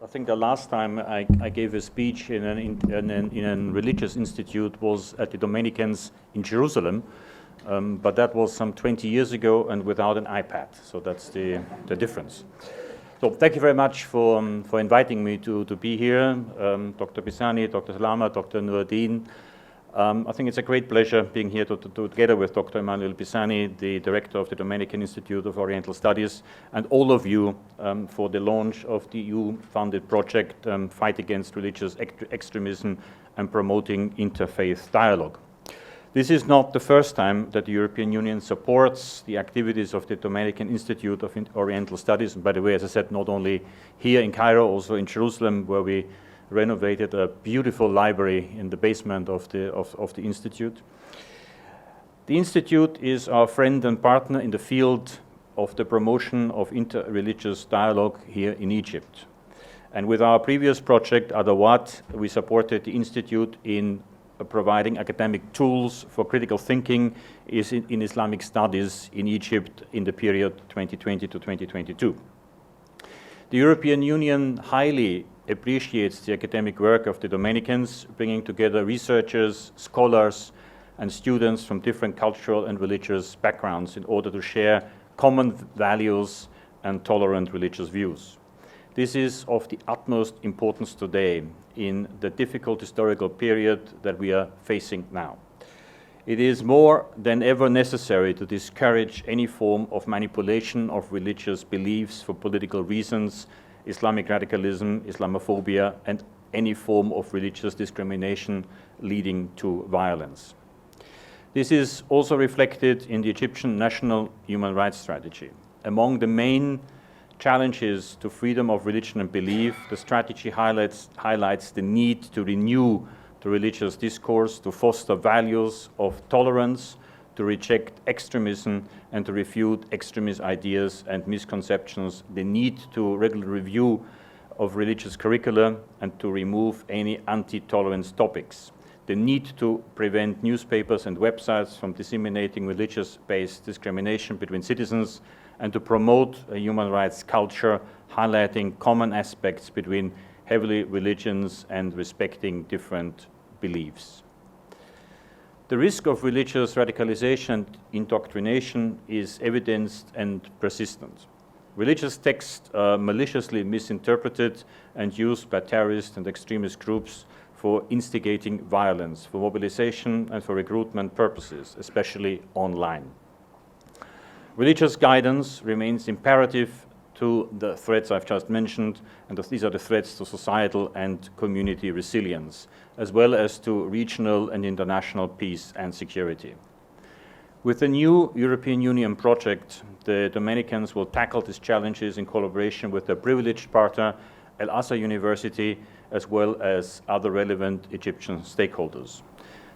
I think the last time I gave a speech in a religious institute was at the Dominicans in Jerusalem, but that was some 20 years ago and without an iPad, so that's the difference. So thank you very much for inviting me to be here, Dr. Pisani, Dr. Salama, Dr. Nuruddin. I think it's a great pleasure being here together with Dr. Emmanuel Pisani, the director of the Dominican Institute of Oriental Studies, and all of you for the launch of the EU-funded project, Fight Against Religious Extremism and Promoting Interfaith Dialogue. This is not the first time that the European Union supports the activities of the Dominican Institute of Oriental Studies. And by the way, as I said, not only here in Cairo, also in Jerusalem, where we renovated a beautiful library in the basement of the Institute. The Institute is our friend and partner in the field of the promotion of inter-religious dialogue here in Egypt. And with our previous project, Adawat, we supported the Institute in providing academic tools for critical thinking in Islamic studies in Egypt in the period 2020 to 2022. The European Union highly appreciates the academic work of the Dominicans, bringing together researchers, scholars, and students from different cultural and religious backgrounds in order to share common values and tolerant religious views. This is of the utmost importance today in the difficult historical period that we are facing now. It is more than ever necessary to discourage any form of manipulation of religious beliefs for political reasons, Islamic radicalism, Islamophobia, and any form of religious discrimination leading to violence. This is also reflected in the Egyptian National Human Rights Strategy. Among the main challenges to freedom of religion and belief, the strategy highlights the need to renew the religious discourse, to foster values of tolerance, to reject extremism, and to refute extremist ideas and misconceptions, the need to regular review of religious curricula and to remove any anti-tolerance topics, the need to prevent newspapers and websites from disseminating religious-based discrimination between citizens, and to promote a human rights culture highlighting common aspects between heavily religions and respecting different beliefs. The risk of religious radicalization and indoctrination is evidenced and persistent. Religious texts are maliciously misinterpreted and used by terrorist and extremist groups for instigating violence, for mobilization and for recruitment purposes, especially online. Religious guidance remains imperative to the threats I've just mentioned, and these are the threats to societal and community resilience, as well as to regional and international peace and security. With the new European Union project, the Dominicans will tackle these challenges in collaboration with their privileged partner, Al-Azhar University, as well as other relevant Egyptian stakeholders.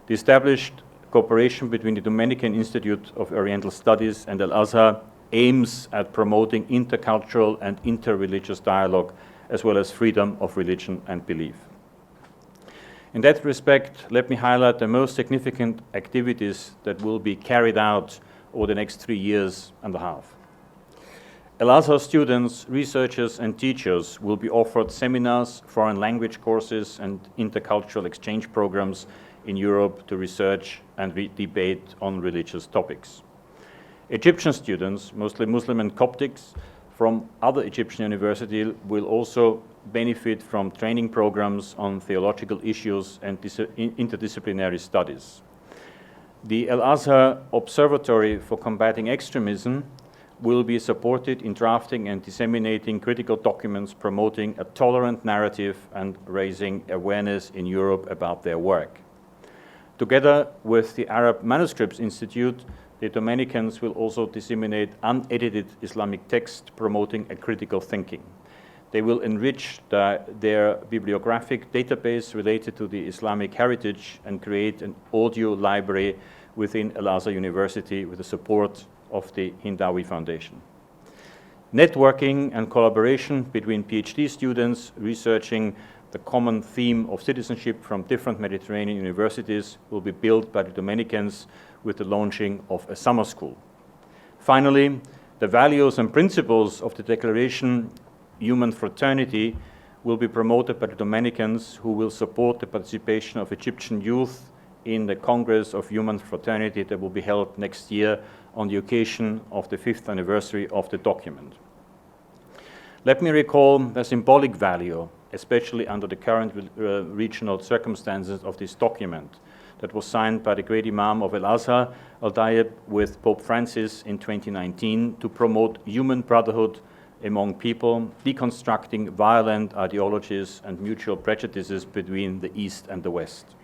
The established cooperation between the Dominican Institute of Oriental Studies and Al-Azhar aims at promoting intercultural and interreligious dialogue, as well as freedom of religion and belief. In that respect, let me highlight the most significant activities that will be carried out over the next 3 years and a half. Al-Azhar students, researchers, and teachers will be offered seminars, foreign language courses, and intercultural exchange programs in Europe to research and debate on religious topics. Egyptian students, mostly Muslim and Coptics, from other Egyptian universities will also benefit from training programs on theological issues and interdisciplinary studies. The Al-Azhar Observatory for Combating Extremism will be supported in drafting and disseminating critical documents promoting a tolerant narrative and raising awareness in Europe about their work. Together with the Arab Manuscripts Institute, the Dominicans will also disseminate unedited Islamic text promoting a critical thinking. They will enrich their bibliographic database related to the Islamic heritage and create an audio library within Al-Azhar University with the support of the Hindawi Foundation. Networking and collaboration between PhD students researching the common theme of citizenship from different Mediterranean universities will be built by the Dominicans with the launching of a summer school. Finally, the values and principles of the Declaration, Human Fraternity, will be promoted by the Dominicans, who will support the participation of Egyptian youth in the Congress of Human Fraternity that will be held next year on the occasion of the 5th anniversary of the document. Let me recall the symbolic value, especially under the current regional circumstances of this document that was signed by the great Imam of Al-Azhar, Al-Dayeb, with Pope Francis in 2019 to promote human brotherhood among people, deconstructing violent ideologies and mutual prejudices between the East and the West.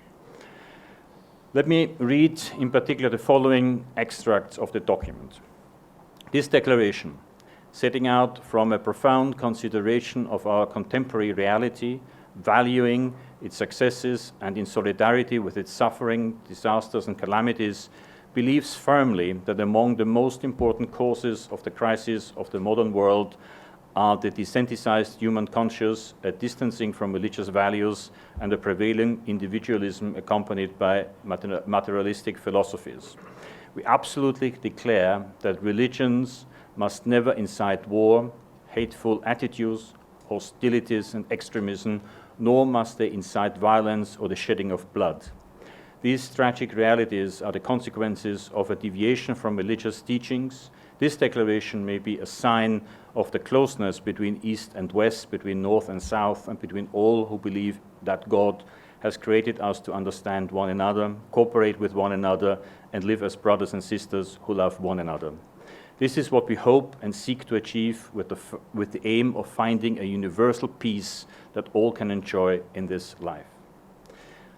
Let me read in particular the following extracts of the document. This declaration, setting out from a profound consideration of our contemporary reality, valuing its successes and in solidarity with its suffering, disasters and calamities, believes firmly that among the most important causes of the crisis of the modern world are the desensitized human conscience, a distancing from religious values, and a prevailing individualism accompanied by materialistic philosophies. We absolutely declare that religions must never incite war, hateful attitudes, hostilities, and extremism, nor must they incite violence or the shedding of blood. These tragic realities are the consequences of a deviation from religious teachings. This declaration may be a sign of the closeness between East and West, between North and South, and between all who believe that God has created us to understand one another, cooperate with one another, and live as brothers and sisters who love one another. This is what we hope and seek to achieve with the aim of finding a universal peace that all can enjoy in this life.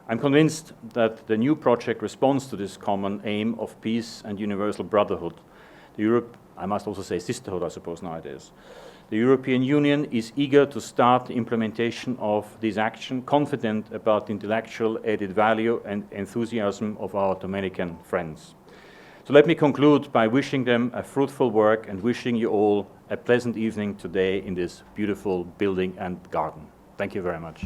I'm convinced that the new project responds to this common aim of peace and universal brotherhood. I must also say sisterhood, I suppose, nowadays. The European Union is eager to start the implementation of this action, confident about the intellectual added value and enthusiasm of our Dominican friends. So let me conclude by wishing them a fruitful work and wishing you all a pleasant evening today in this beautiful building and garden. Thank you very much.